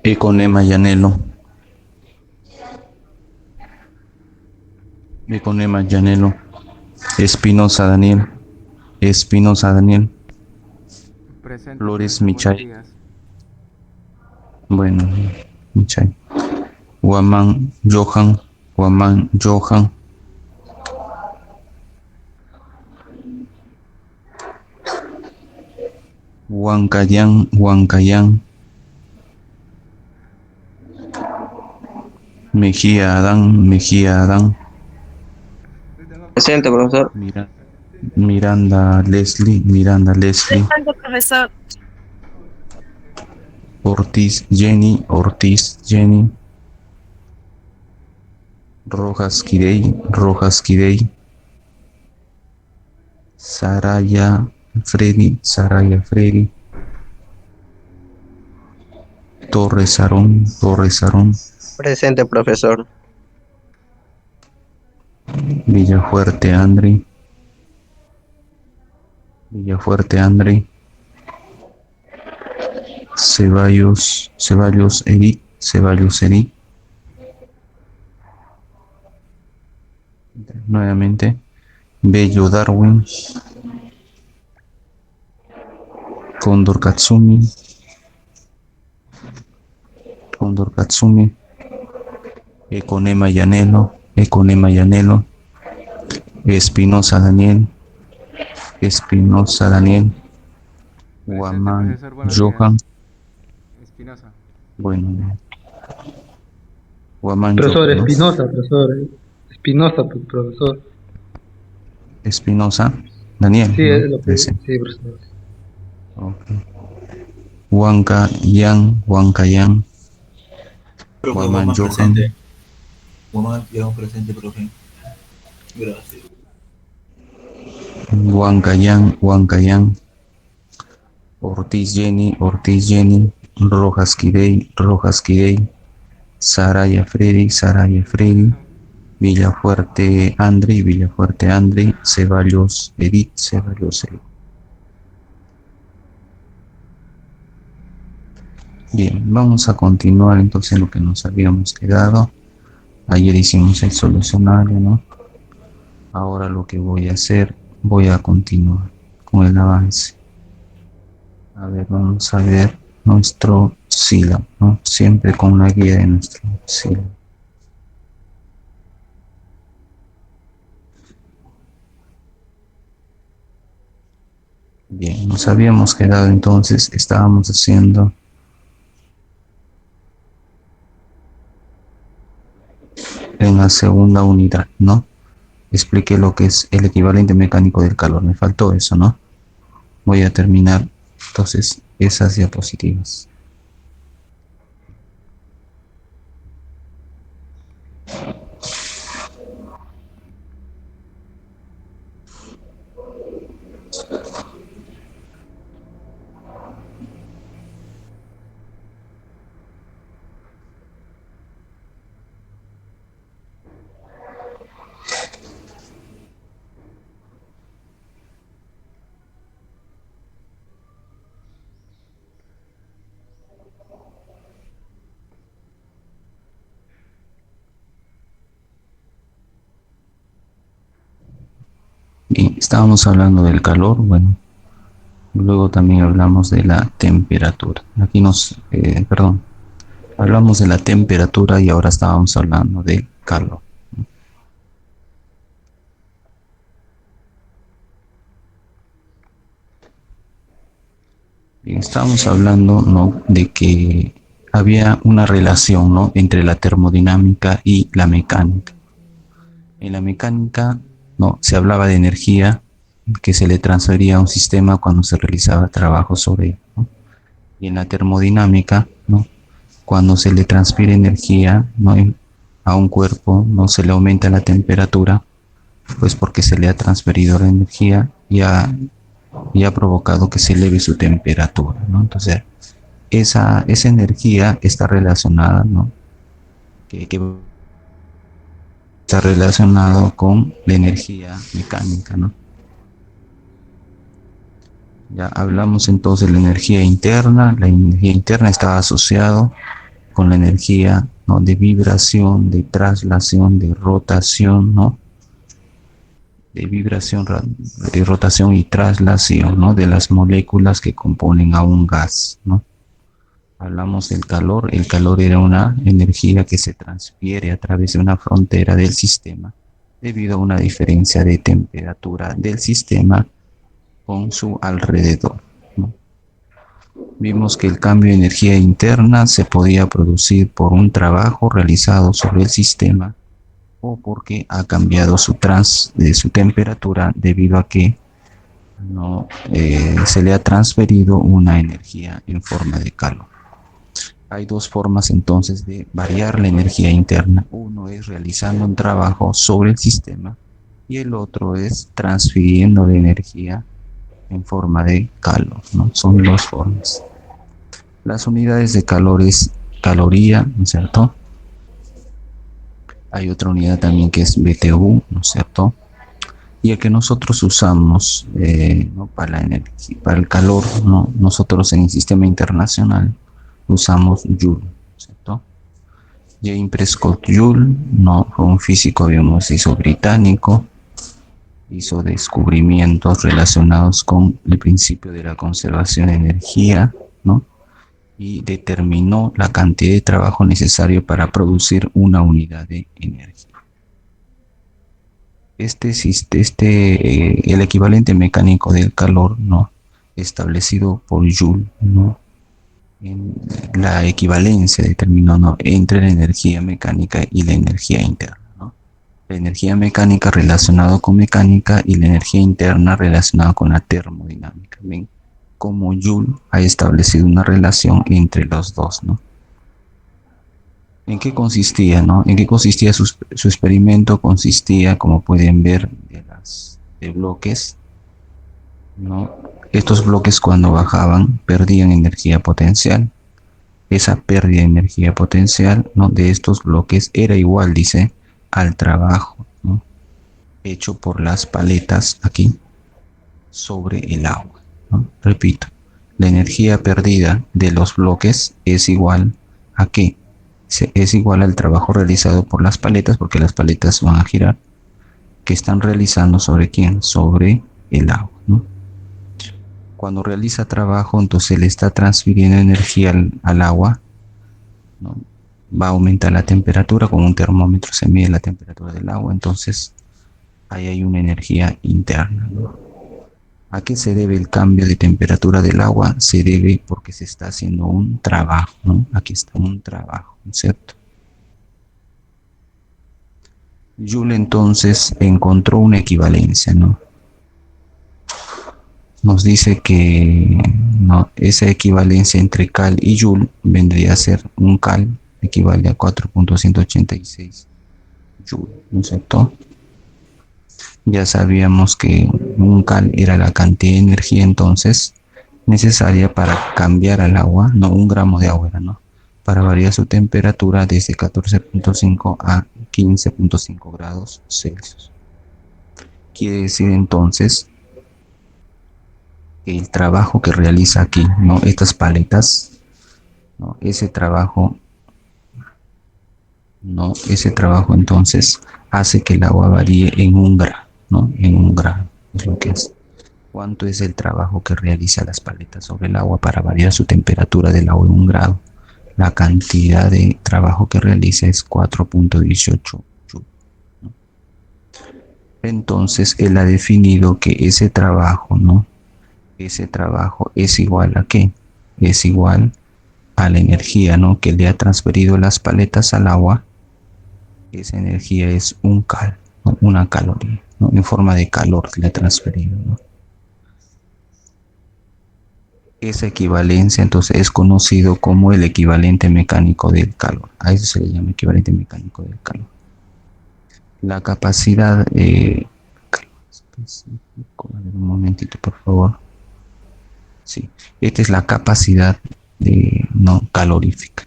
Econema Llanelo. Econema Llanelo. Espinosa Daniel. Espinosa Daniel. Presente, Flores profesor. Buenos Michay. días. Bueno, Michay. Guamán Johan. Guamán Johan. Huancayan. Huancayan. Mejía Adán. Mejía Adán. Presente, profesor. Miranda Leslie. Miranda Leslie. Presente, profesor. Ortiz Jenny. Ortiz Jenny. Rojas Quirey. Rojas Quirey. Saraya Freddy. Saraya Freddy. Torres Aarón. Torres Aarón. Presente, profesor. Villafuerte André. Villafuerte André. Ceballos. Ceballos Eric. Ceballos Eric. Nuevamente. Bello Darwin. Condor Katsumi. Condor Katsumi. Econema Llanelo. Econema Llanelo. Espinosa Daniel. Espinosa Daniel. Presente, Guamán profesor. Buenos Johan. días. Espinosa. Bueno. Guamán Profesor Johan, ¿no? Espinosa, profesor. Espinosa, profesor. Espinosa. Daniel, Sí, es ¿no? lo que. Ese. Sí, profesor. Okay. Huanca Yang. Huanca Yang. Profe, Guamán Guamán Johan. presente. Guamán, quedamos presente, profe. Gracias. Huancayan, Huancayan. Ortiz Jenny, Ortiz Jenny. Rojas Quirey, Rojas Quirey. Saraya Freddy, Saraya Freddy. Villafuerte André, Villafuerte André. Ceballos Edith, Ceballos Edith. Bien, vamos a continuar entonces en lo que nos habíamos quedado. Ayer hicimos el solucionario, ¿no? Ahora lo que voy a hacer, voy a continuar con el avance. A ver, vamos a ver nuestro sílabo, ¿no? Siempre con la guía de nuestro sílabo. Bien, nos habíamos quedado entonces, estábamos haciendo en la segunda unidad, ¿no? Expliqué lo que es el equivalente mecánico del calor, me faltó eso, ¿no? Voy a terminar entonces esas diapositivas. Bien, estábamos hablando del calor, bueno, luego también hablamos de la temperatura. Aquí perdón, hablamos de la temperatura y ahora estábamos hablando del calor. Bien, estábamos hablando, ¿no?, de que había una relación, ¿no?, entre la termodinámica y la mecánica. En la mecánica, no, se hablaba de energía que se le transfería a un sistema cuando se realizaba trabajo sobre él, ¿no? Y en la termodinámica, ¿no?, cuando se le transfiere energía, ¿no?, a un cuerpo, no se le aumenta la temperatura, pues porque se le ha transferido la energía y ha provocado que se eleve su temperatura, ¿no? Entonces, esa energía está relacionada, ¿no?, que está relacionado con la energía mecánica, ¿no? Ya hablamos entonces de la energía interna. La energía interna está asociado con la energía, ¿no?, de vibración, de traslación, de rotación, ¿no? De vibración, de rotación y traslación, ¿no?, de las moléculas que componen a un gas, ¿no? Hablamos del calor. El calor era una energía que se transfiere a través de una frontera del sistema debido a una diferencia de temperatura del sistema con su alrededor, ¿no? Vimos que el cambio de energía interna se podía producir por un trabajo realizado sobre el sistema o porque ha cambiado de su temperatura debido a que no se le ha transferido una energía en forma de calor. Hay dos formas entonces de variar la energía interna. Uno es realizando un trabajo sobre el sistema y el otro es transfiriendo la energía en forma de calor, ¿no? Son dos formas. Las unidades de calor es caloría, ¿no es cierto? Hay otra unidad también que es BTU, ¿no es cierto? Y el que nosotros usamos, ¿no?, para la energía, para el calor, ¿no?, nosotros en el sistema internacional usamos Joule, ¿cierto? James Prescott Joule, no, fue un físico, habíamos dicho, británico, hizo descubrimientos relacionados con el principio de la conservación de energía, ¿no? Y determinó la cantidad de trabajo necesario para producir una unidad de energía. El equivalente mecánico del calor, ¿no?, establecido por Joule, ¿no?, en la equivalencia determinó, ¿no?, entre la energía mecánica y la energía interna, ¿no? La energía mecánica relacionada con mecánica y la energía interna relacionada con la termodinámica. ¿Ven cómo Joule ha establecido una relación entre los dos, ¿no? ¿En qué consistía, no? ¿En qué consistía su experimento? Consistía, como pueden ver, de bloques, ¿no? Estos bloques, cuando bajaban, perdían energía potencial. Esa pérdida de energía potencial, ¿no?, de estos bloques era igual, dice, al trabajo, ¿no?, hecho por las paletas aquí sobre el agua, ¿no? Repito, la energía perdida de los bloques es igual a ¿qué? Es igual al trabajo realizado por las paletas, porque las paletas van a girar, que están realizando ¿sobre quién? Sobre el agua, ¿no? Cuando realiza trabajo, entonces le está transfiriendo energía al agua, ¿no? Va a aumentar la temperatura, con un termómetro se mide la temperatura del agua, entonces ahí hay una energía interna, ¿no? ¿A qué se debe el cambio de temperatura del agua? Se debe porque se está haciendo un trabajo, ¿no? Aquí está un trabajo, ¿no es cierto? Joule entonces encontró una equivalencia, ¿no? Nos dice que, no, esa equivalencia entre cal y Joule vendría a ser un cal, equivale a 4.186 Joule, ¿no es cierto? Ya sabíamos que un cal era la cantidad de energía entonces necesaria para cambiar al agua, no, 1 gramo de agua era, ¿no?, para variar su temperatura desde 14.5 a 15.5 grados Celsius. Quiere decir entonces que el trabajo que realiza aquí, ¿no?, estas paletas, ¿no?, ese trabajo entonces hace que el agua varíe en 1 grado, ¿no?, en 1 grado, es lo que es. ¿Cuánto es el trabajo que realiza las paletas sobre el agua para variar su temperatura del agua en 1 grado? La cantidad de trabajo que realiza es 4.18 Joule, ¿no? Entonces él ha definido que ese trabajo, ¿no?, ese trabajo es igual a ¿qué? Es igual a la energía, ¿no?, que le ha transferido las paletas al agua. Esa energía es un cal, ¿no?, una caloría, ¿no?, en forma de calor que le ha transferido, ¿no? Esa equivalencia entonces es conocido como el equivalente mecánico del calor. A eso se le llama equivalente mecánico del calor. La capacidad, a ver, un momentito por favor. Sí, esta es la capacidad no calorífica.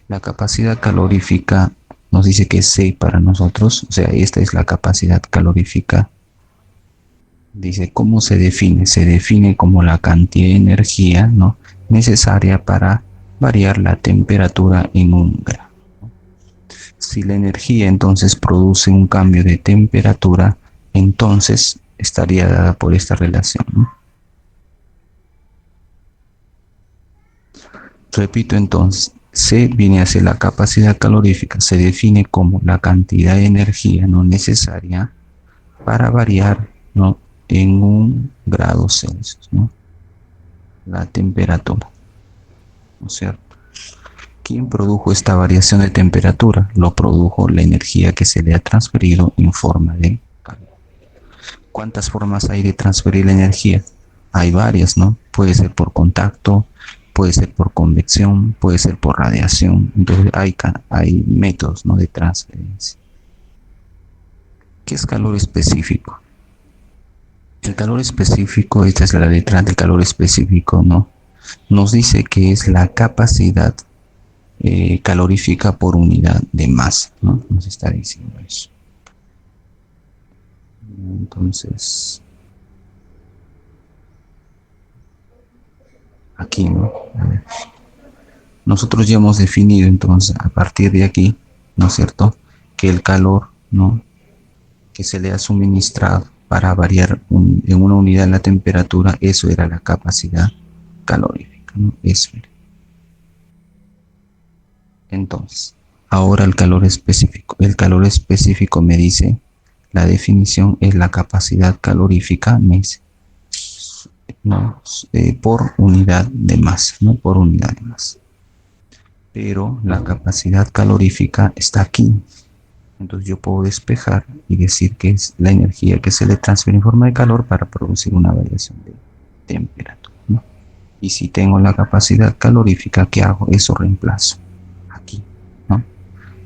La capacidad calorífica nos dice que es C para nosotros, o sea, esta es la capacidad calorífica. Dice, ¿cómo se define? Se define como la cantidad de energía, ¿no?, necesaria para variar la temperatura en un grado. Si la energía entonces produce un cambio de temperatura, entonces estaría dada por esta relación, ¿no? Repito entonces, C viene a ser la capacidad calorífica, se define como la cantidad de energía no necesaria para variar, ¿no?, en 1 grado Celsius, ¿no?, la temperatura, ¿no es cierto? ¿Quién produjo esta variación de temperatura? Lo produjo la energía que se le ha transferido en forma de calor. ¿Cuántas formas hay de transferir la energía? Hay varias, ¿no? Puede ser por contacto, puede ser por convección, puede ser por radiación. Entonces hay métodos, ¿no?, de transferencia. ¿Qué es calor específico? El calor específico, esta es la letra del calor específico, ¿no?, nos dice que es la capacidad calorífica por unidad de masa, ¿no? Nos está diciendo eso. Entonces, aquí, ¿no? A ver. Nosotros ya hemos definido entonces a partir de aquí, ¿no es cierto?, que el calor, ¿no?, que se le ha suministrado para variar en una unidad la temperatura, eso era la capacidad calorífica, ¿no? Eso era. Entonces, ahora el calor específico. El calor específico me dice, la definición es la capacidad calorífica, me dice, ¿no?, por unidad de masa, ¿no?, por unidad de masa. Pero la capacidad calorífica está aquí. Entonces yo puedo despejar y decir que es la energía que se le transfiere en forma de calor para producir una variación de temperatura, ¿no? Y si tengo la capacidad calorífica, ¿qué hago? Eso reemplazo aquí, ¿no?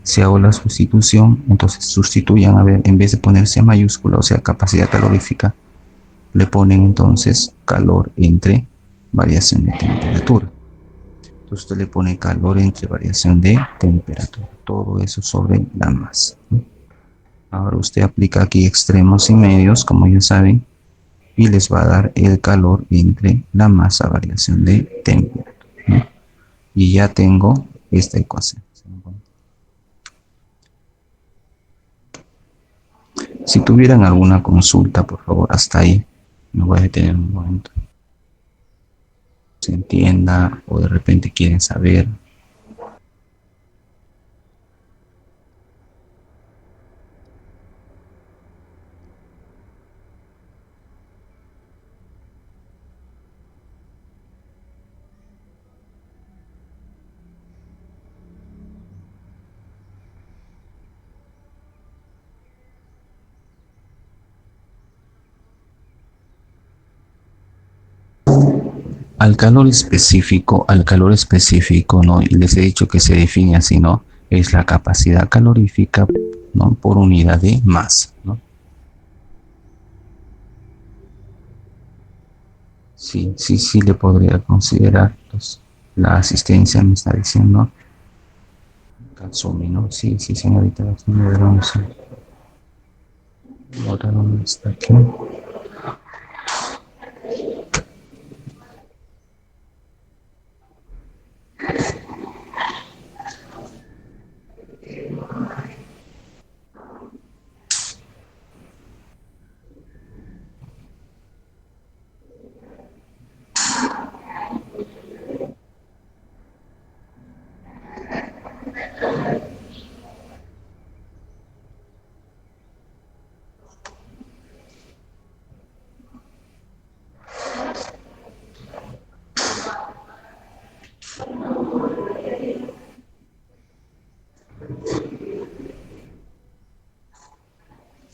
Si hago la sustitución, entonces sustituyan, a ver, en vez de ponerse mayúscula, o sea, capacidad calorífica, le ponen entonces calor entre variación de temperatura. Entonces usted le pone calor entre variación de temperatura. Todo eso sobre la masa, ¿no? Ahora usted aplica aquí extremos y medios, como ya saben, y les va a dar el calor entre la masa, variación de temperatura, ¿no? Y ya tengo esta ecuación. Si tuvieran alguna consulta, por favor, hasta ahí me voy a detener un momento. Se entienda o de repente quieren saber. Al calor específico, ¿no? Y les he dicho que se define así, ¿no? Es la capacidad calorífica, ¿no?, por unidad de masa, ¿no? Sí, sí, sí le podría considerar, pues, la asistencia me está diciendo. Katsumi, ¿no? Sí, sí, señorita. Ahora, ¿dónde está aquí?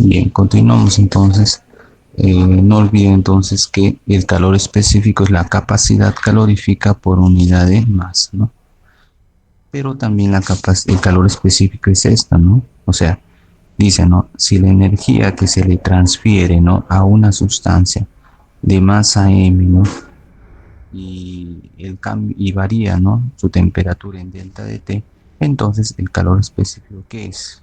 Bien, continuamos entonces. No olviden entonces que el calor específico es la capacidad calorífica por unidad de masa, ¿no? Pero también el calor específico es esta, ¿no? O sea, dice, ¿no?, si la energía que se le transfiere, ¿no?, a una sustancia de masa m, ¿no?, y el cambio y varía, ¿no?, su temperatura en delta de T, entonces el calor específico, ¿qué es?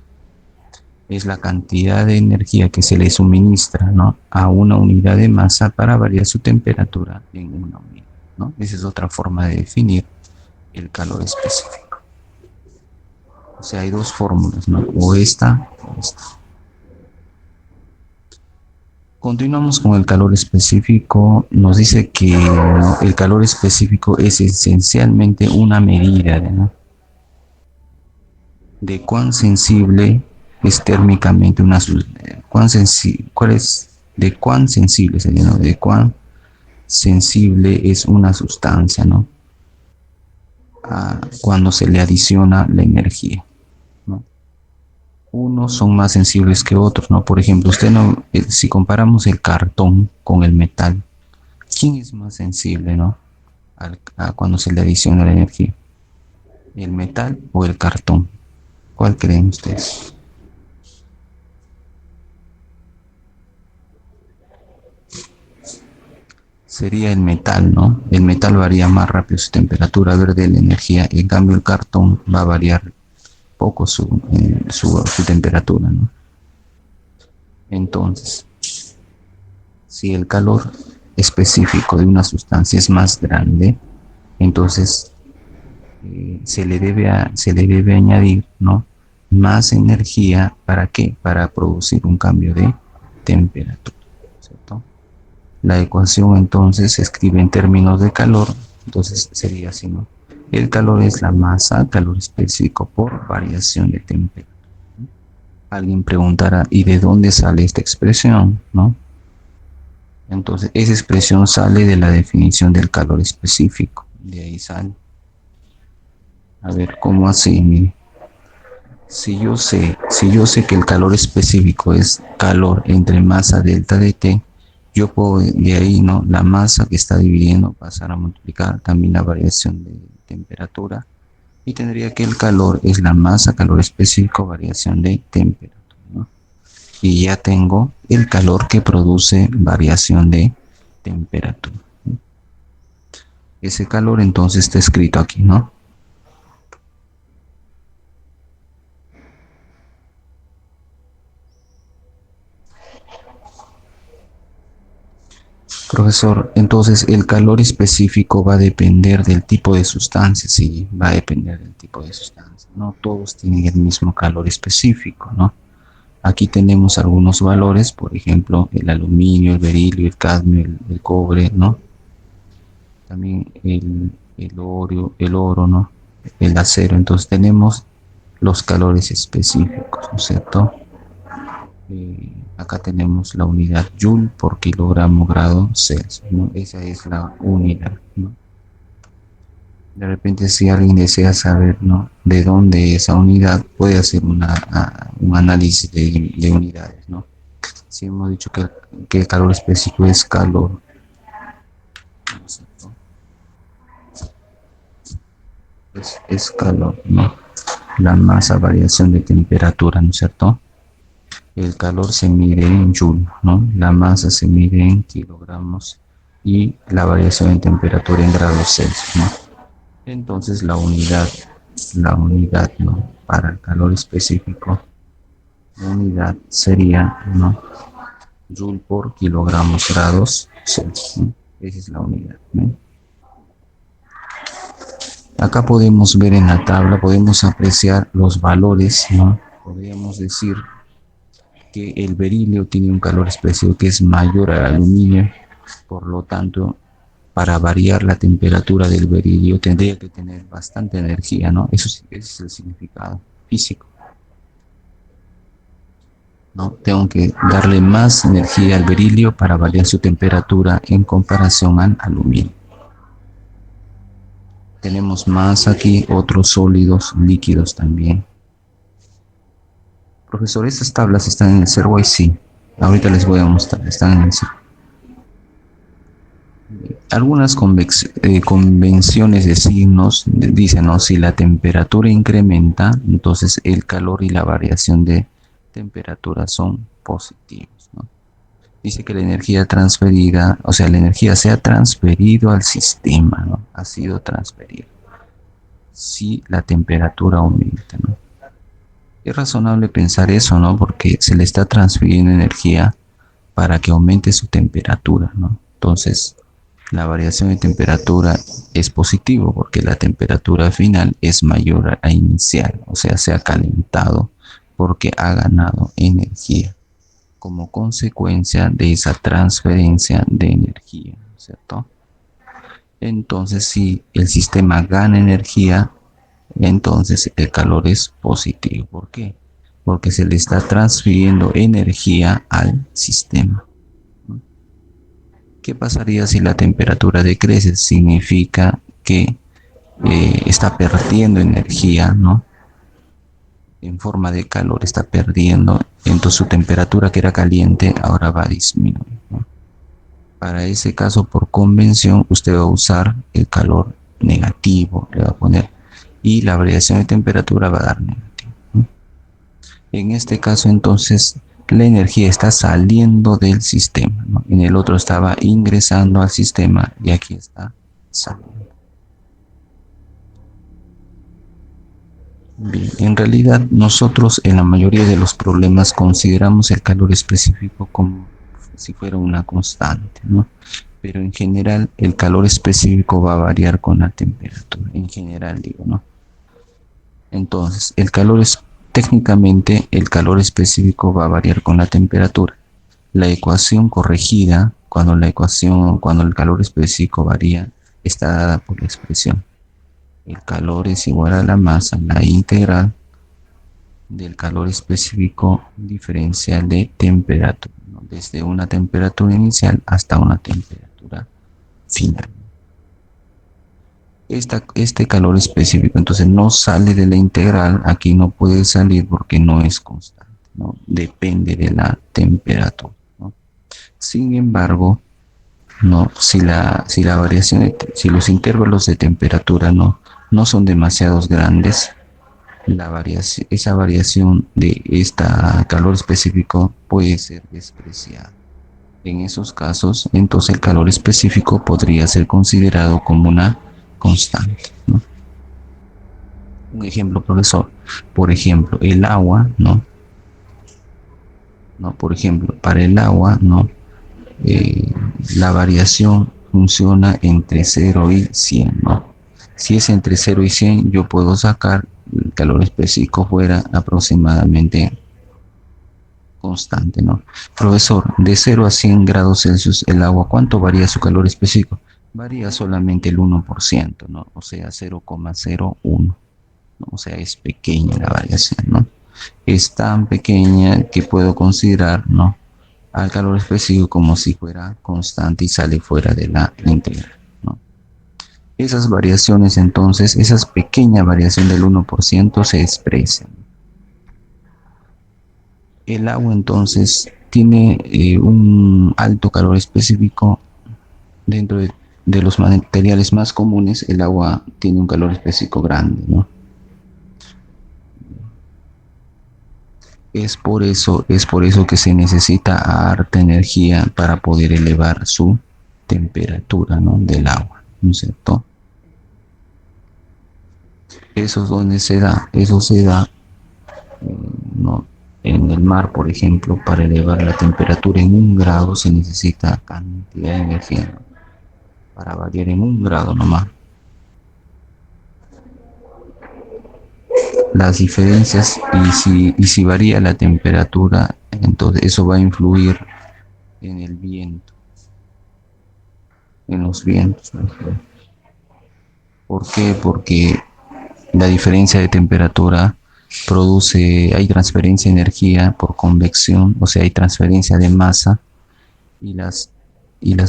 Es la cantidad de energía que se le suministra, ¿no?, a una unidad de masa para variar su temperatura en una unidad, ¿no? Esa es otra forma de definir el calor específico. O sea, hay dos fórmulas, ¿no? O esta o esta. Continuamos con el calor específico. Nos dice que, ¿no?, el calor específico es esencialmente una medida, ¿no?, de cuán sensible es térmicamente una de cuán sensible sería, ¿no?, de cuán sensible es una sustancia, ¿no?, cuando se le adiciona la energía, ¿no? Unos son más sensibles que otros, ¿no? Por ejemplo, si comparamos el cartón con el metal, ¿quién es más sensible, ¿no?, a cuando se le adiciona la energía? ¿El metal o el cartón? ¿Cuál creen ustedes? Sería el metal, ¿no? El metal varía más rápido su temperatura verde de la energía, y en cambio el cartón va a variar poco su temperatura, ¿no? Entonces, si el calor específico de una sustancia es más grande, entonces se le debe añadir, ¿no?, más energía. ¿Para qué? Para producir un cambio de temperatura, ¿cierto? La ecuación entonces se escribe en términos de calor, entonces sería así, ¿no? El calor es la masa, calor específico por variación de temperatura. Alguien preguntará, ¿y de dónde sale esta expresión, no? Entonces, esa expresión sale de la definición del calor específico. De ahí sale. A ver, ¿cómo así? Mire. Si yo sé que el calor específico es calor entre masa delta de T, yo puedo de ahí, ¿no?, la masa que está dividiendo pasar a multiplicar también la variación de temperatura, y tendría que el calor es la masa, calor específico, variación de temperatura, ¿no? Y ya tengo el calor que produce variación de temperatura, ¿no? Ese calor entonces está escrito aquí, ¿no? Profesor, entonces el calor específico va a depender del tipo de sustancia. Sí, va a depender del tipo de sustancia. No todos tienen el mismo calor específico, ¿no? Aquí tenemos algunos valores, por ejemplo, el aluminio, el berilio, el cadmio, el cobre, ¿no? También el oro, ¿no? El acero. Entonces tenemos los calores específicos, ¿no es cierto? Acá tenemos la unidad Joule por kilogramo grado Celsius, ¿no? Esa es la unidad, ¿no? De repente, si alguien desea saber, ¿no?, de dónde esa unidad, puede hacer un análisis de unidades, ¿no? Si hemos dicho que el calor específico es calor, ¿no es cierto? Es calor, ¿no? La masa, variación de temperatura, ¿no es cierto? El calor se mide en Joule, ¿no? La masa se mide en kilogramos y la variación en temperatura en grados Celsius, ¿no? Entonces la unidad, ¿no?, para el calor específico, la unidad sería, ¿no?, Joule por kilogramos grados Celsius, ¿no? Esa es la unidad, ¿no? Acá podemos ver en la tabla, podemos apreciar los valores, ¿no? Podríamos decir que el berilio tiene un calor específico que es mayor al aluminio, por lo tanto, para variar la temperatura del berilio tendría que tener bastante energía, ¿no? Ese es el significado físico, ¿no? Tengo que darle más energía al berilio para variar su temperatura en comparación al aluminio. Tenemos más aquí, otros sólidos, líquidos también. Profesor, estas tablas están en el Serway, sí. Ahorita les voy a mostrar, están en el Serway. Algunas convenciones de signos dicen, ¿no?, si la temperatura incrementa, entonces el calor y la variación de temperatura son positivos, ¿no? Dice que la energía transferida, o sea, la energía se ha transferido al sistema, ¿no? Ha sido transferida. Si la temperatura aumenta, ¿no? Es razonable pensar eso, ¿no? Porque se le está transfiriendo energía para que aumente su temperatura, ¿no? Entonces, La variación de temperatura es positivo porque la temperatura final es mayor a la inicial, o sea, se ha calentado porque ha ganado energía como consecuencia de esa transferencia de energía, ¿cierto? Entonces, si el sistema gana energía, entonces el calor es positivo. ¿Por qué? Porque se le está transfiriendo energía al sistema. ¿Qué pasaría si la temperatura decrece? Significa que está perdiendo energía, ¿no? En forma de calor está perdiendo, entonces su temperatura que era caliente ahora va a disminuir, ¿no? Para ese caso, por convención, usted va a usar el calor negativo, le va a poner, y la variación de temperatura va a dar negativo, ¿no? En este caso, entonces, la energía está saliendo del sistema, ¿no? En el otro estaba ingresando al sistema y aquí está saliendo. Bien, en realidad nosotros en la mayoría de los problemas consideramos el calor específico como si fuera una constante, ¿no? Pero en general el calor específico va a variar con la temperatura, en general digo, ¿no? Entonces, técnicamente el calor específico va a variar con la temperatura. La ecuación corregida, cuando el calor específico varía, está dada por la expresión. El calor es igual a la masa, la integral del calor específico diferencial de temperatura, ¿no? Desde una temperatura inicial hasta una temperatura final. Este calor específico entonces no sale de la integral, aquí no puede salir porque no es constante, ¿no? Depende de la temperatura, ¿no? Sin embargo, no, si los intervalos de temperatura no son demasiado grandes, esa variación de este calor específico puede ser despreciada. En esos casos, entonces el calor específico podría ser considerado como una constante, ¿no? Un ejemplo, profesor. Por ejemplo, el agua, ¿no? Por ejemplo, para el agua, ¿no? La variación funciona entre 0 y 100, ¿no? Si es entre 0 y 100, yo puedo sacar el calor específico fuera aproximadamente constante, ¿no? Profesor, de 0 a 100 grados Celsius el agua, ¿cuánto varía su calor específico? Varía solamente el 1%, ¿no? O sea, 0,01, ¿no? O sea, es pequeña la variación, ¿no? Es tan pequeña que puedo considerar, ¿no?, al calor específico como si fuera constante y sale fuera de la integral, ¿no? Esas variaciones, entonces, esas pequeñas variaciones del 1% se expresan. El agua, entonces, tiene un alto calor específico. Dentro de los materiales más comunes, el agua tiene un calor específico grande, ¿no? Es por eso que se necesita harta energía para poder elevar su temperatura, ¿no?, del agua, ¿no es cierto? Eso es donde eso se da, ¿no? En el mar, por ejemplo, para elevar la temperatura en 1 grado se necesita cantidad de energía, ¿no?, para variar en 1 grado nomás. Las diferencias y si varía la temperatura, entonces eso va a influir en el viento, en los vientos. ¿Por qué? Porque la diferencia de temperatura hay transferencia de energía por convección, o sea, hay transferencia de masa y las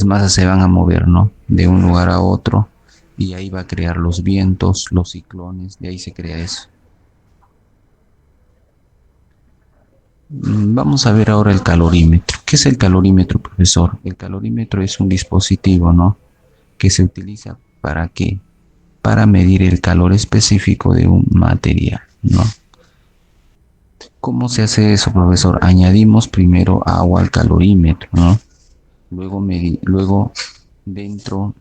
masas se van a mover, ¿no?, de un lugar a otro, y ahí va a crear los vientos, los ciclones, de ahí se crea eso. Vamos a ver ahora el calorímetro. ¿Qué es el calorímetro, profesor? El calorímetro es un dispositivo, ¿no?, que se utiliza ¿para qué? Para medir el calor específico de un material, ¿no? ¿Cómo se hace eso, profesor? Añadimos primero agua al calorímetro, ¿no? Luego dentro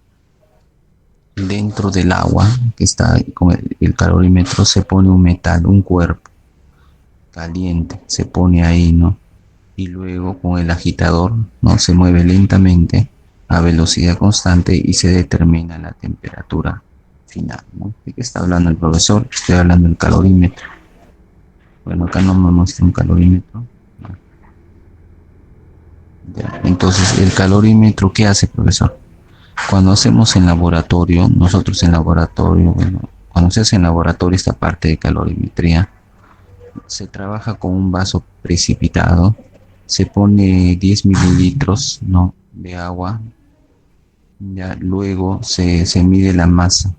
del agua que está con el calorímetro se pone un metal, un cuerpo caliente, se pone ahí, ¿no? Y luego con el agitador, ¿no?, se mueve lentamente a velocidad constante y se determina la temperatura final, ¿no? ¿De qué está hablando el profesor? Estoy hablando del calorímetro. Bueno, acá no me muestra un calorímetro. No. Ya, entonces, el calorímetro, ¿qué hace, profesor? Cuando hacemos en laboratorio, nosotros en laboratorio, bueno, cuando se hace en laboratorio esta parte de calorimetría, se trabaja con un vaso precipitado, se pone 10 mililitros, ¿no?, de agua, ya luego se mide la masa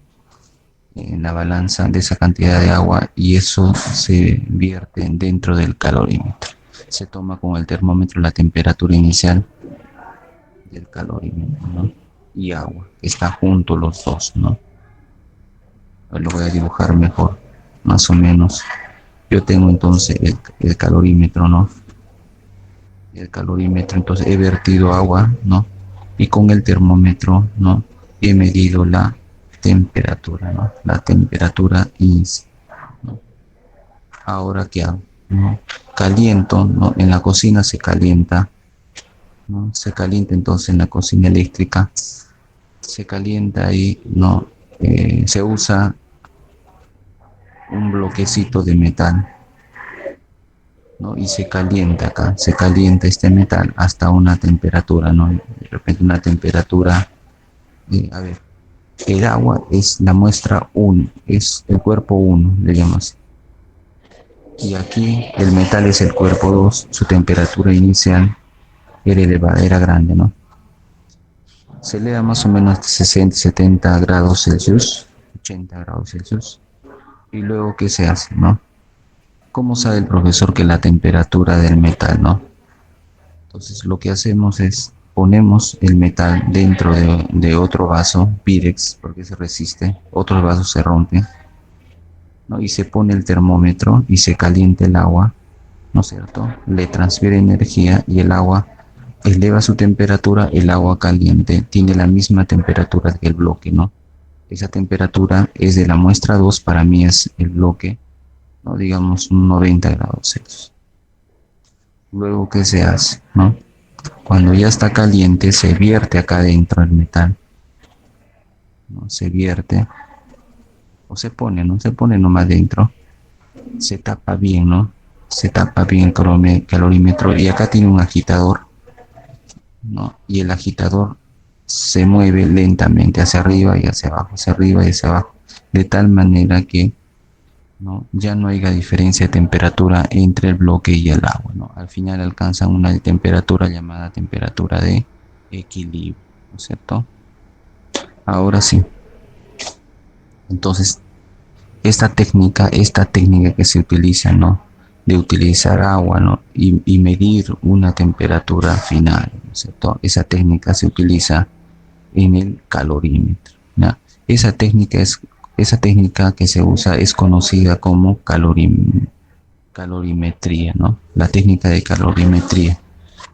en la balanza de esa cantidad de agua y eso se vierte dentro del calorímetro. Se toma con el termómetro la temperatura inicial del calorímetro, ¿no?, y agua. Está junto los dos, ¿no? Lo voy a dibujar mejor, más o menos. Yo tengo entonces el calorímetro, ¿no? El calorímetro, entonces he vertido agua, ¿no? Y con el termómetro, ¿no?, he medido la temperatura, ¿no? La temperatura inicial, ¿no? Ahora, ¿qué hago? ¿No? Caliento, ¿no? En la cocina se calienta, ¿no? Se calienta entonces en la cocina eléctrica, se calienta ahí, ¿no? Se usa un bloquecito de metal, ¿no? Y se calienta acá, se calienta este metal hasta una temperatura, ¿no? De repente una temperatura, a ver, el agua es la muestra 1, es el cuerpo 1, le llamas. Y aquí el metal es el cuerpo 2, su temperatura inicial era elevada, era grande, ¿no? Se le da más o menos 60, 70 grados Celsius, 80 grados Celsius. Y luego, ¿qué se hace, no? ¿Cómo sabe el profesor que la temperatura del metal, no? Entonces, lo que hacemos es ponemos el metal dentro de otro vaso, Pirex, porque se resiste, otros vasos se rompen, ¿no? Y se pone el termómetro y se calienta el agua, ¿no es cierto? Le transfiere energía y el agua eleva su temperatura, el agua caliente tiene la misma temperatura que el bloque, ¿no? Esa temperatura es de la muestra 2, para mí es el bloque, ¿no? Digamos 90 grados Celsius. Luego, ¿qué se hace, no? Cuando ya está caliente, se vierte acá dentro el metal, ¿no? Se vierte, o se pone, ¿no? Se pone nomás dentro, se tapa bien, ¿no? Se tapa bien el calorímetro y acá tiene un agitador, ¿no? Y el agitador se mueve lentamente hacia arriba y hacia abajo, hacia arriba y hacia abajo, de tal manera que, ¿no?, ya no haya diferencia de temperatura entre el bloque y el agua, ¿no? Al final alcanzan una temperatura llamada temperatura de equilibrio, ¿no es cierto? Ahora sí. Entonces, esta técnica que se utiliza, ¿no?, de utilizar agua, ¿no?, y medir una temperatura final, ¿no es cierto? Esa técnica se utiliza en el calorímetro, ¿no? Esa técnica que se usa es conocida como calorimetría, ¿no? La técnica de calorimetría.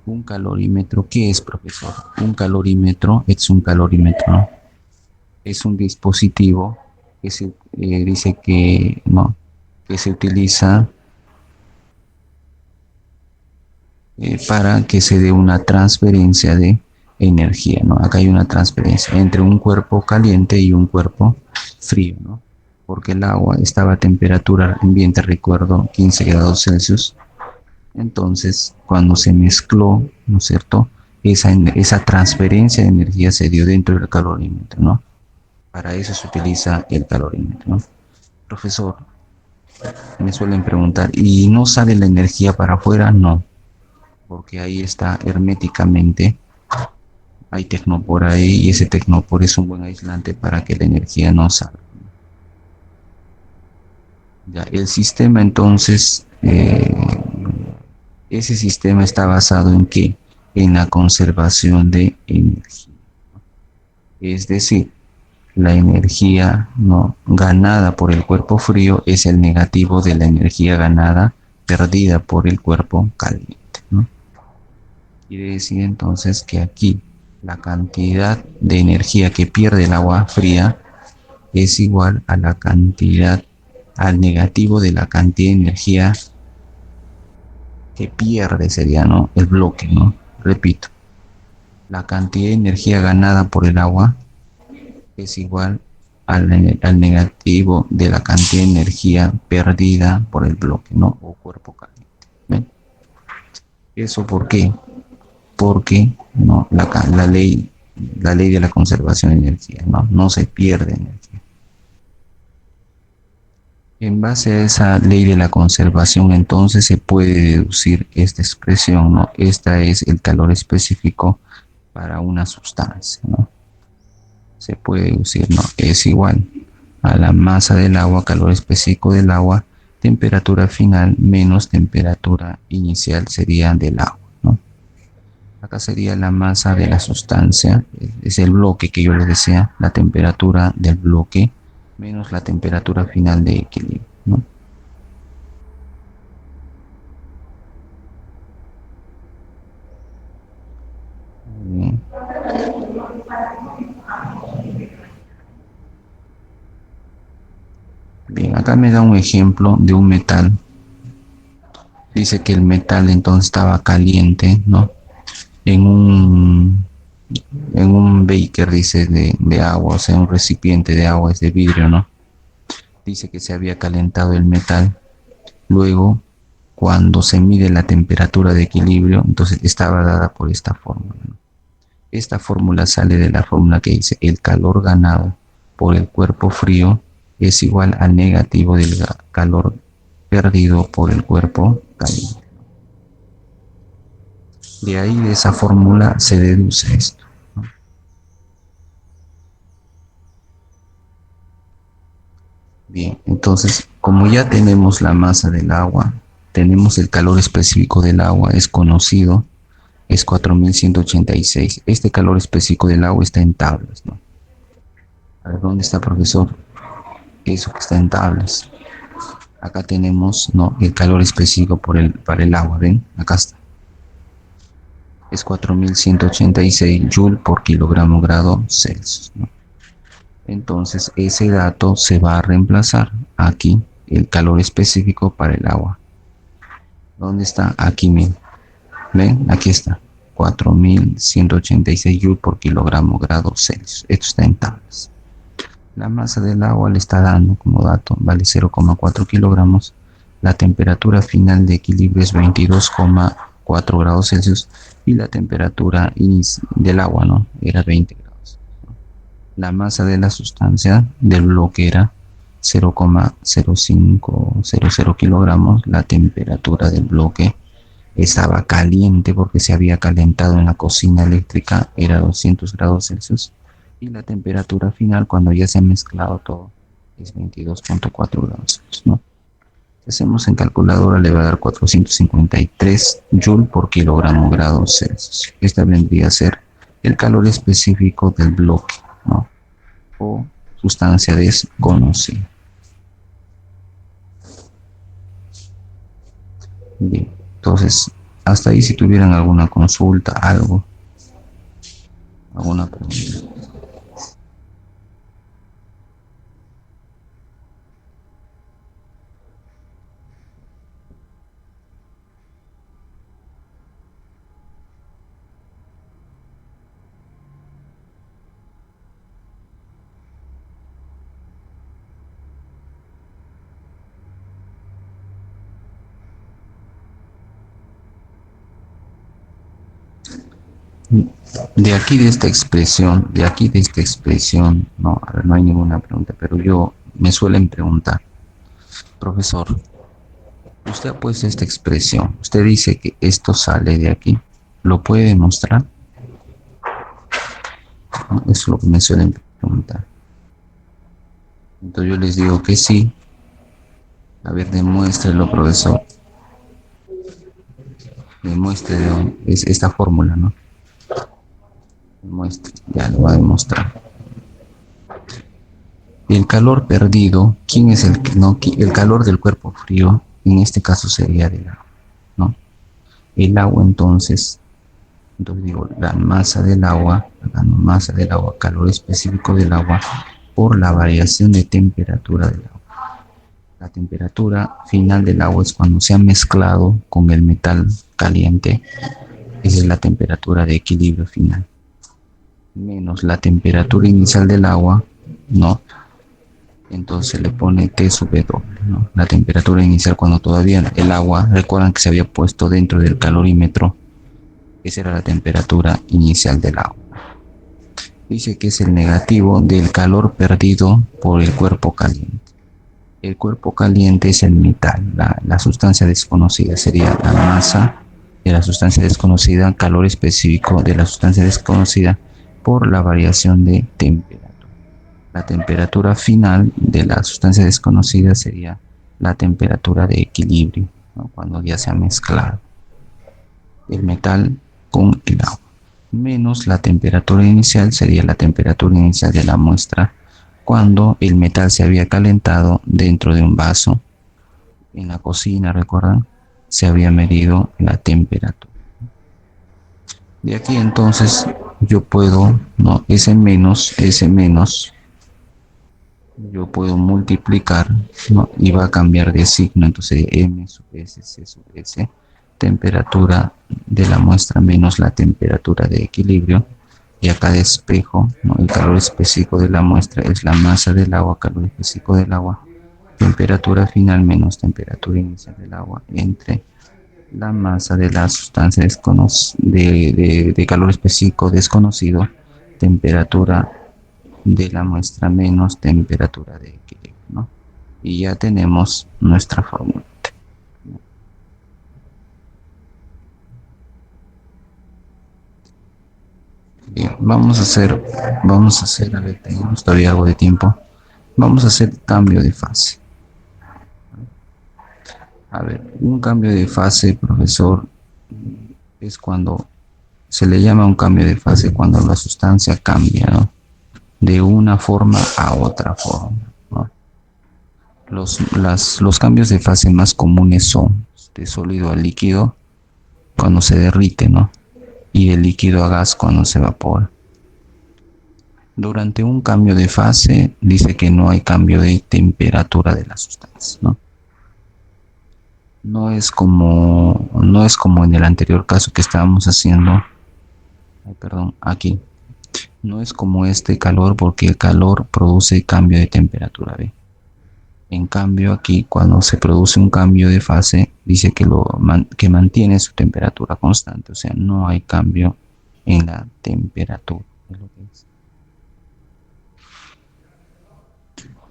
Un calorímetro, ¿qué es, profesor? Un calorímetro es un calorímetro, ¿no? Es un dispositivo que se dice que, ¿no?, que se utiliza para que se dé una transferencia de energía, ¿no? Acá hay una transferencia entre un cuerpo caliente y un cuerpo frío, ¿no? Porque el agua estaba a temperatura ambiente, recuerdo, 15 grados Celsius. Entonces, cuando se mezcló, ¿no es cierto?, esa transferencia de energía se dio dentro del calorímetro, ¿no? Para eso se utiliza el calorímetro, ¿no? Profesor, me suelen preguntar, ¿y no sale la energía para afuera? No, porque ahí está herméticamente, hay tecnopor ahí y ese tecnopor es un buen aislante para que la energía no salga. Ya, el sistema entonces, ese sistema está basado en qué? En la conservación de energía. Es decir, la energía no ganada por el cuerpo frío es el negativo de la energía ganada, perdida por el cuerpo caliente, ¿no? Quiere decir entonces que aquí la cantidad de energía que pierde el agua fría es igual a la cantidad, al negativo de la cantidad de energía que pierde, sería, ¿no?, el bloque, ¿no? Repito, la cantidad de energía ganada por el agua es igual al negativo de la cantidad de energía perdida por el bloque, ¿no? O cuerpo caliente. ¿Ven? ¿Eso por qué? Porque no, la ley de la conservación de energía, ¿no? No se pierde energía. En base a esa ley de la conservación, entonces se puede deducir esta expresión, ¿no? Esta es el calor específico para una sustancia, ¿no? Se puede deducir, ¿no? Es igual a la masa del agua, calor específico del agua, temperatura final menos temperatura inicial sería del agua, ¿no? Acá sería la masa de la sustancia, es el bloque que yo les decía, la temperatura del bloque menos la temperatura final de equilibrio, ¿no? Bien. Bien, acá me da un ejemplo de un metal. Dice que el metal entonces estaba caliente, ¿no? En un, en un beaker, dice, de agua, o sea, un recipiente de agua, es de vidrio, ¿no? Dice que se había calentado el metal. Luego, cuando se mide la temperatura de equilibrio, entonces estaba dada por esta fórmula, ¿no? Esta fórmula sale de la fórmula que dice el calor ganado por el cuerpo frío es igual al negativo del calor perdido por el cuerpo caliente. De ahí, de esa fórmula, se deduce esto, ¿no? Bien, entonces, como ya tenemos la masa del agua, tenemos el calor específico del agua, es conocido, es 4186. Este calor específico del agua está en tablas, ¿no? A ver, ¿dónde está, profesor? Eso que está en tablas. Acá tenemos, ¿no?, el calor específico para el agua, ¿ven? Acá está. Es 4186 joule por kilogramo grado Celsius, ¿no? Entonces, ese dato se va a reemplazar aquí, el calor específico para el agua. ¿Dónde está? Aquí mismo. ¿Ven? Aquí está. 4186 joule por kilogramo grado Celsius. Esto está en tablas. La masa del agua le está dando como dato, vale 0,4 kilogramos. La temperatura final de equilibrio es 22,4 grados Celsius y la temperatura del agua, ¿no?, era 20 grados. La masa de la sustancia del bloque era 0,0500 kilogramos. La temperatura del bloque estaba caliente porque se había calentado en la cocina eléctrica, era 200 grados Celsius. Y la temperatura final, cuando ya se ha mezclado todo, es 22,4 grados Celsius, ¿no? Si hacemos en calculadora, le va a dar 453 joule por kilogramo grado Celsius. Esta vendría a ser el calor específico del bloque, ¿no?, o sustancia desconocida. Bien, entonces, hasta ahí, si tuvieran alguna consulta, alguna pregunta. De aquí de esta expresión, no, a ver, no hay ninguna pregunta, pero me suelen preguntar, profesor, usted ha puesto esta expresión, usted dice que esto sale de aquí, ¿lo puede demostrar? ¿No? Eso es lo que me suelen preguntar. Entonces yo les digo que sí. A ver, demuéstrelo, profesor. Demuestre esta fórmula, ¿no? Demuestre, ya lo va a demostrar. El calor perdido, ¿quién es el que no? El calor del cuerpo frío, en este caso sería del agua, ¿no? El agua, entonces digo, la masa del agua, calor específico del agua, por la variación de temperatura del agua. La temperatura final del agua es cuando se ha mezclado con el metal caliente. Esa es la temperatura de equilibrio final, menos la temperatura inicial del agua, ¿no? Entonces le pone T sub W, ¿no? La temperatura inicial cuando todavía el agua, recuerdan que se había puesto dentro del calorímetro, esa era la temperatura inicial del agua. Dice que es el negativo del calor perdido por el cuerpo caliente. El cuerpo caliente es el metal, la sustancia desconocida, sería la masa de la sustancia desconocida, calor específico de la sustancia desconocida por la variación de temperatura. La temperatura final de la sustancia desconocida sería la temperatura de equilibrio, ¿no? Cuando ya se ha mezclado el metal con el agua. Menos la temperatura inicial sería la temperatura inicial de la muestra cuando el metal se había calentado dentro de un vaso. En la cocina, ¿recuerdan? Se había medido la temperatura. De aquí entonces yo puedo, ¿no? Ese menos, yo puedo multiplicar, ¿no? Y va a cambiar de signo, entonces M sub S, C sub S, temperatura de la muestra menos la temperatura de equilibrio. Y acá de espejo, ¿no? El calor específico de la muestra es la masa del agua, calor específico del agua, temperatura final menos temperatura inicial del agua, entre la masa de la sustancia de calor específico desconocido, temperatura de la muestra menos temperatura de equilibrio, ¿no? Y ya tenemos nuestra fórmula. Bien, vamos a hacer, a ver, tenemos todavía algo de tiempo. Vamos a hacer cambio de fase. A ver, un cambio de fase, profesor, es cuando se le llama un cambio de fase cuando la sustancia cambia, ¿no? De una forma a otra forma, ¿no? Los cambios de fase más comunes son de sólido a líquido cuando se derrite, ¿no? Y de líquido a gas cuando se evapora. Durante un cambio de fase dice que no hay cambio de temperatura de la sustancia, ¿no? No es como en el anterior caso que estábamos haciendo, aquí. No es como este calor porque el calor produce cambio de temperatura, ¿ve? En cambio aquí cuando se produce un cambio de fase dice que mantiene su temperatura constante, o sea, no hay cambio en la temperatura. Es lo que es.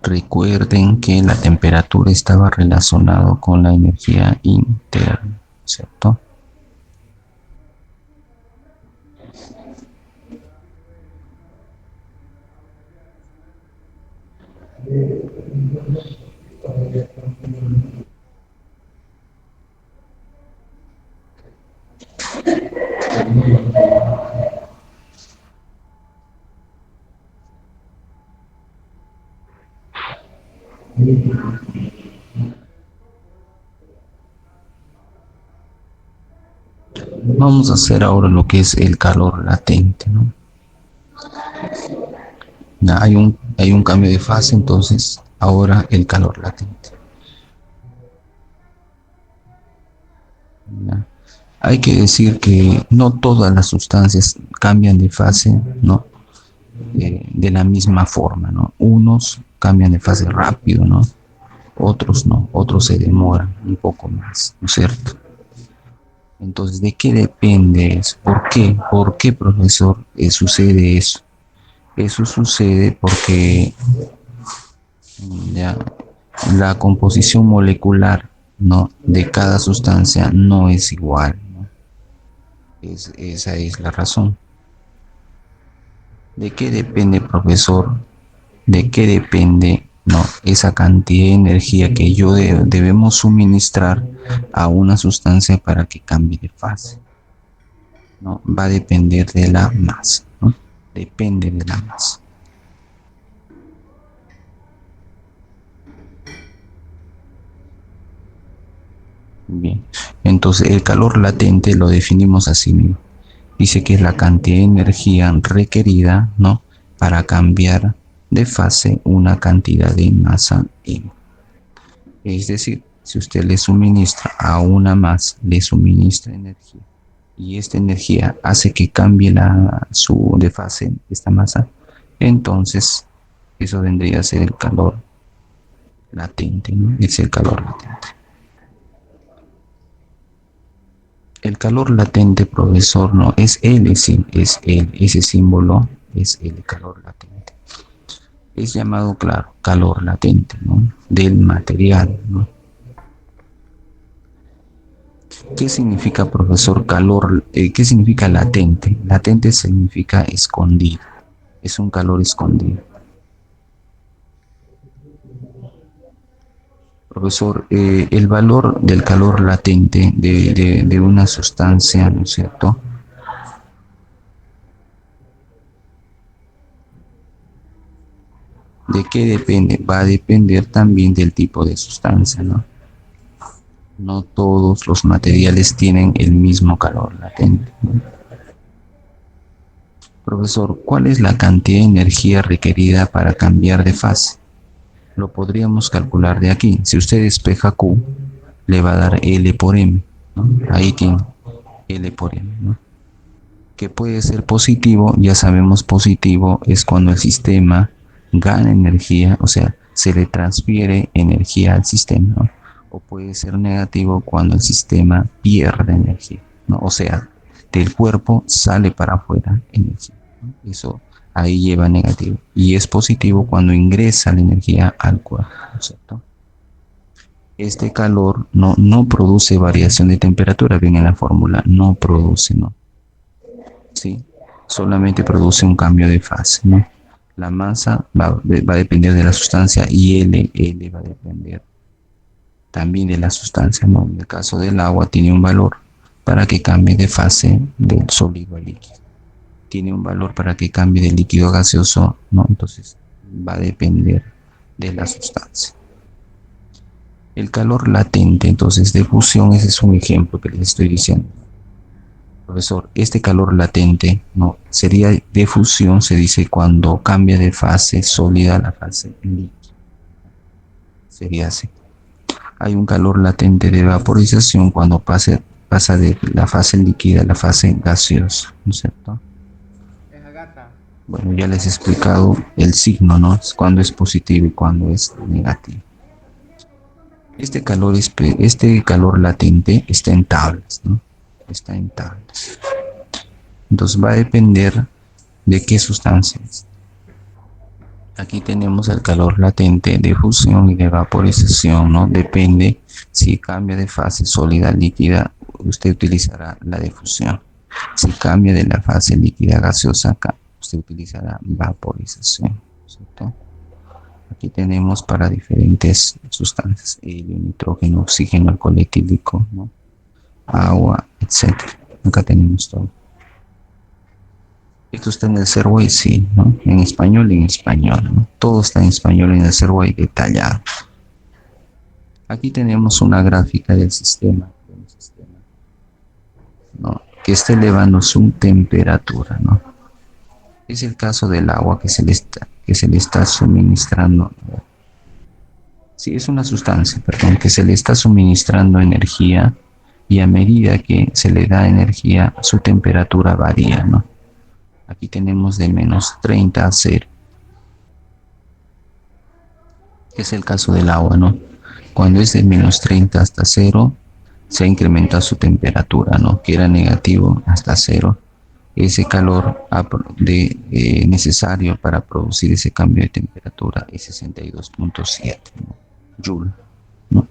Recuerden que la temperatura estaba relacionada con la energía interna, ¿cierto? Vamos a hacer ahora lo que es el calor latente, ¿no? Ya, hay un cambio de fase, entonces ahora el calor latente. Ya. Hay que decir que no todas las sustancias cambian de fase, ¿no? De la misma forma, ¿no? Unos cambian de fase rápido, ¿no? Otros no, otros se demoran un poco más, ¿no es cierto? Entonces, ¿de qué depende eso? ¿Por qué? ¿Por qué, profesor, sucede eso? Eso sucede porque ya, la composición molecular, ¿no? De cada sustancia no es igual, ¿no? Esa es la razón. ¿De qué depende, profesor? ¿De qué depende, no, esa cantidad de energía que debemos suministrar a una sustancia para que cambie de fase? ¿No? Va a depender de la masa, ¿no? Depende de la masa. Bien, entonces el calor latente lo definimos así mismo. Dice que es la cantidad de energía requerida, ¿no? Para cambiar de fase una cantidad de masa M. Es decir, si usted le suministra a una masa, le suministra energía y esta energía hace que cambie su de fase, esta masa, entonces eso vendría a ser el calor latente, ¿no? Es el calor latente. El calor latente, profesor, no es L, sí, es L, ese símbolo es el calor latente. Es llamado, claro, calor latente, ¿no? Del material, ¿no? ¿Qué significa, profesor, calor? ¿Qué significa latente? Latente significa escondido, es un calor escondido. Profesor, el valor del calor latente de una sustancia, ¿no es cierto? ¿De qué depende? Va a depender también del tipo de sustancia, ¿no? No todos los materiales tienen el mismo calor latente, ¿no? Profesor, ¿cuál es la cantidad de energía requerida para cambiar de fase? Lo podríamos calcular de aquí. Si usted despeja Q, le va a dar L por M, ¿no? Ahí tiene L por M, ¿no? Que puede ser positivo, ya sabemos positivo es cuando el sistema gana energía, o sea, se le transfiere energía al sistema, ¿no? O puede ser negativo cuando el sistema pierde energía, ¿no? O sea, del cuerpo sale para afuera energía, ¿no? Eso ahí lleva negativo. Y es positivo cuando ingresa la energía al cuerpo, ¿no es cierto? Este calor no produce variación de temperatura, bien en la fórmula, no produce, ¿no? Sí, solamente produce un cambio de fase, ¿no? La masa va a depender de la sustancia y L va a depender también de la sustancia, ¿no? En el caso del agua tiene un valor para que cambie de fase del sólido al líquido. Tiene un valor para que cambie de líquido a gaseoso, ¿no? Entonces va a depender de la sustancia. El calor latente, entonces, de fusión, ese es un ejemplo que les estoy diciendo. Profesor, este calor latente, ¿no? Sería de fusión, se dice cuando cambia de fase sólida a la fase líquida. Sería así. Hay un calor latente de vaporización cuando pasa de la fase líquida a la fase gaseosa, ¿no es cierto? Bueno, ya les he explicado el signo, ¿no? Cuando es positivo y cuando es negativo. Este calor latente está en tablas, ¿no? Está en tablas. Entonces va a depender de qué sustancias. Aquí tenemos el calor latente de fusión y de vaporización, ¿no? Depende si cambia de fase sólida a líquida, usted utilizará la de fusión. Si cambia de la fase líquida a gaseosa, usted utilizará vaporización, ¿cierto? Aquí tenemos para diferentes sustancias, helio, nitrógeno, oxígeno, alcohol etílico, ¿no? Agua, etc. Acá tenemos todo. Esto está en el Serway, sí, ¿no? En español y en español, ¿no? Todo está en español en el Serway detallado. Aquí tenemos una gráfica del sistema, ¿no? Que está elevando su temperatura, ¿no? Es el caso del agua que se le está suministrando. Sí, es una sustancia, perdón, que se le está suministrando energía y a medida que se le da energía, su temperatura varía, ¿no? Aquí tenemos de menos 30 a 0. Es el caso del agua, ¿no? Cuando es de menos 30 hasta 0, se incrementa su temperatura, ¿no? Que era negativo hasta 0. Ese calor necesario para producir ese cambio de temperatura es 62.7, ¿no? Joule, ¿no?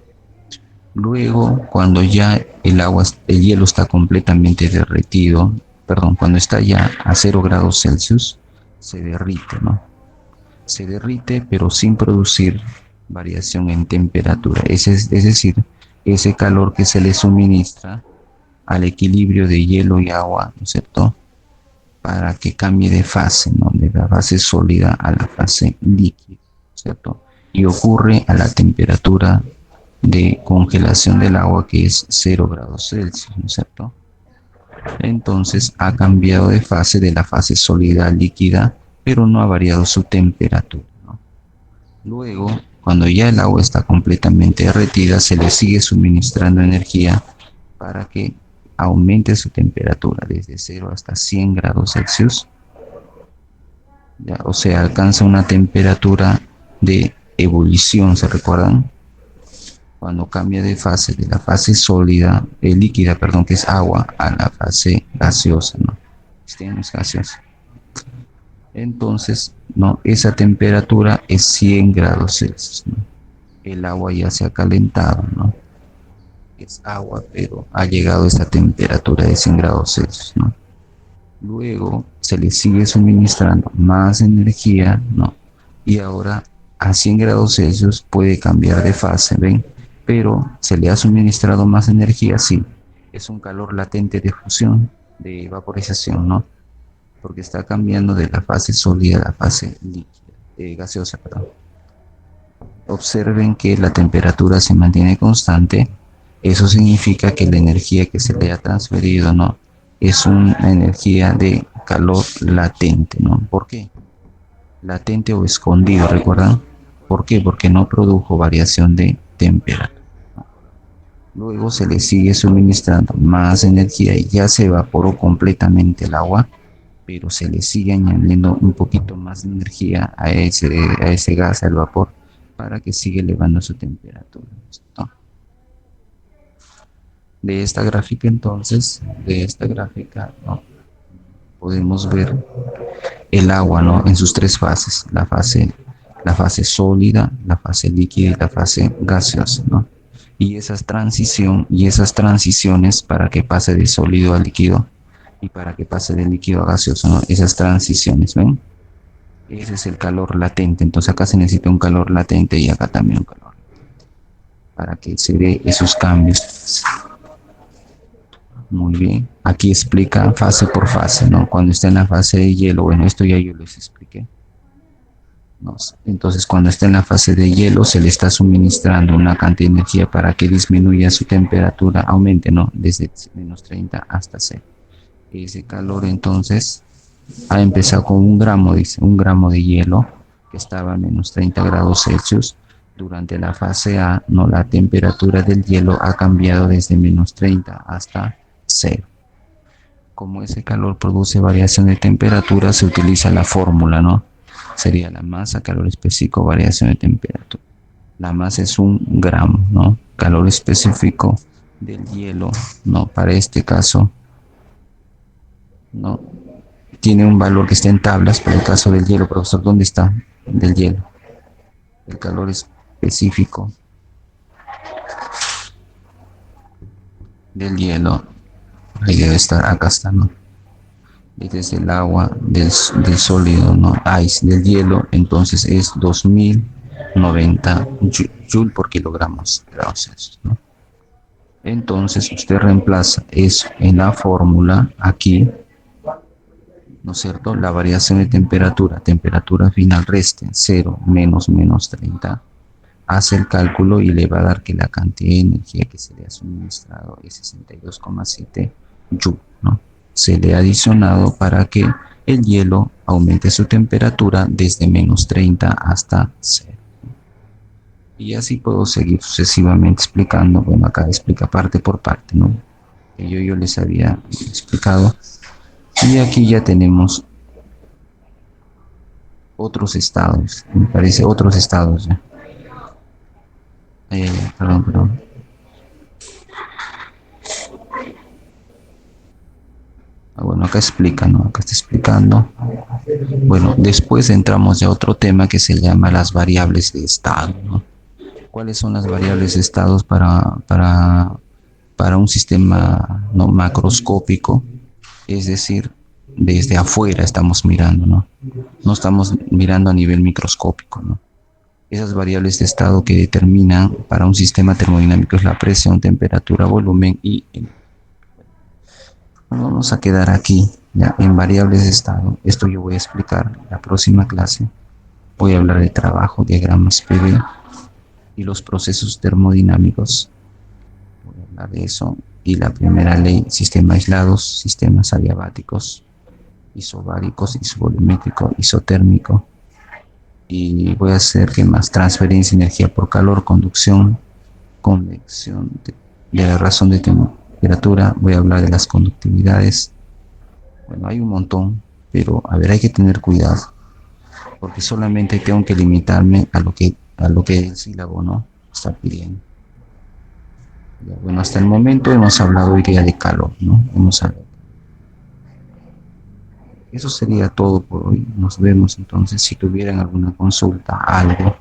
Luego, cuando ya el hielo está completamente derretido, cuando está ya a 0 grados Celsius, se derrite, ¿no? Se derrite, pero sin producir variación en temperatura. Es decir, ese calor que se le suministra al equilibrio de hielo y agua, ¿no es cierto?, para que cambie de fase, ¿no? De la fase sólida a la fase líquida, ¿cierto? Y ocurre a la temperatura de congelación del agua, que es 0 grados Celsius, ¿no es cierto? Entonces ha cambiado de fase de la fase sólida a líquida, pero no ha variado su temperatura, ¿no? Luego, cuando ya el agua está completamente derretida, se le sigue suministrando energía para que aumente su temperatura desde 0 hasta 100 grados Celsius, ¿ya? O sea, alcanza una temperatura de ebullición, ¿se recuerdan? Cuando cambia de fase, de la fase sólida, líquida, perdón, que es agua, a la fase gaseosa, ¿no? Este no es gaseosa. Entonces, ¿no? Esa temperatura es 100 grados Celsius, ¿no? El agua ya se ha calentado, ¿no? Es agua, pero ha llegado a esta temperatura de 100 grados Celsius, ¿no? Luego se le sigue suministrando más energía, ¿no? Y ahora a 100 grados Celsius puede cambiar de fase, ¿ven? Pero se le ha suministrado más energía, sí. Es un calor latente de fusión, de vaporización, ¿no? Porque está cambiando de la fase sólida a la fase líquida, gaseosa, perdón. Observen que la temperatura se mantiene constante. Eso significa que la energía que se le ha transferido, ¿no? Es una energía de calor latente, ¿no? ¿Por qué? Latente o escondido, ¿recuerdan? ¿Por qué? Porque no produjo variación de temperatura. Luego se le sigue suministrando más energía y ya se evaporó completamente el agua, pero se le sigue añadiendo un poquito más de energía a ese gas, al vapor, para que siga elevando su temperatura, ¿no? De esta gráfica entonces, ¿no? Podemos ver el agua, ¿no? En sus tres fases, la fase sólida, la fase líquida y la fase gaseosa, ¿no? Y esas transiciones para que pase de sólido a líquido y para que pase de líquido a gaseoso, ¿no? Esas transiciones, ¿ven? Ese es el calor latente. Entonces acá se necesita un calor latente y acá también un calor para que se dé esos cambios. Muy bien. Aquí explica fase por fase, ¿no? Cuando está en la fase de hielo, bueno, esto ya yo les expliqué, ¿no? Entonces, cuando está en la fase de hielo, se le está suministrando una cantidad de energía para que disminuya su temperatura, aumente, ¿no? Desde menos 30 hasta 0. Ese calor, entonces, ha empezado con 1 gramo, dice, 1 gramo de hielo, que estaba a menos 30 grados Celsius. Durante la fase A, ¿no? La temperatura del hielo ha cambiado desde menos 30 hasta 0. Como ese calor produce variación de temperatura, se utiliza la fórmula, ¿no? Sería la masa, calor específico, variación de temperatura. La masa es 1 gramo, ¿no? Calor específico del hielo, ¿no? Para este caso, ¿no? Tiene un valor que está en tablas. Para el caso del hielo, profesor, ¿dónde está? Del hielo. El calor específico del hielo. Ahí debe estar, acá está, ¿no? Este es el agua del sólido, ¿no? Ice, del hielo, entonces es 2090 joule por kilogramos, ¿no? Entonces usted reemplaza eso en la fórmula aquí, ¿no es cierto? La variación de temperatura final reste 0 menos 30, hace el cálculo y le va a dar que la cantidad de energía que se le ha suministrado es 62,7 joule, ¿no? Se le ha adicionado para que el hielo aumente su temperatura desde menos 30 hasta 0. Y así puedo seguir sucesivamente explicando. Bueno, acá explica parte por parte, ¿no? Que yo les había explicado. Y aquí ya tenemos otros estados, me parece, otros estados ya. Perdón. Bueno, acá explica, ¿no? Acá está explicando. Bueno, después entramos ya a otro tema que se llama las variables de estado, ¿no? ¿Cuáles son las variables de estados para un sistema, ¿no? Macroscópico? Es decir, desde afuera estamos mirando, ¿no? No estamos mirando a nivel microscópico, ¿no? Esas variables de estado que determinan para un sistema termodinámico es la presión, temperatura, volumen y vamos a quedar aquí, ya, en variables de estado. Esto yo voy a explicar en la próxima clase. Voy a hablar de trabajo, diagramas PV y los procesos termodinámicos. Voy a hablar de eso. Y la primera ley, sistemas aislados, sistemas adiabáticos, isobáricos, isovolumétrico, isotérmico. Y voy a hacer que más transferencia de energía por calor, conducción, convección, de la razón de temperatura, voy a hablar de las conductividades. Bueno, hay un montón, pero a ver, hay que tener cuidado, porque solamente tengo que limitarme a lo que el sílabo, ¿no? Está pidiendo. Ya, bueno, hasta el momento hemos hablado hoy día de calor, ¿no? Hemos hablado. Eso sería todo por hoy. Nos vemos entonces. Si tuvieran alguna consulta, algo.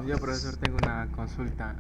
Yo, profesor, tengo una consulta.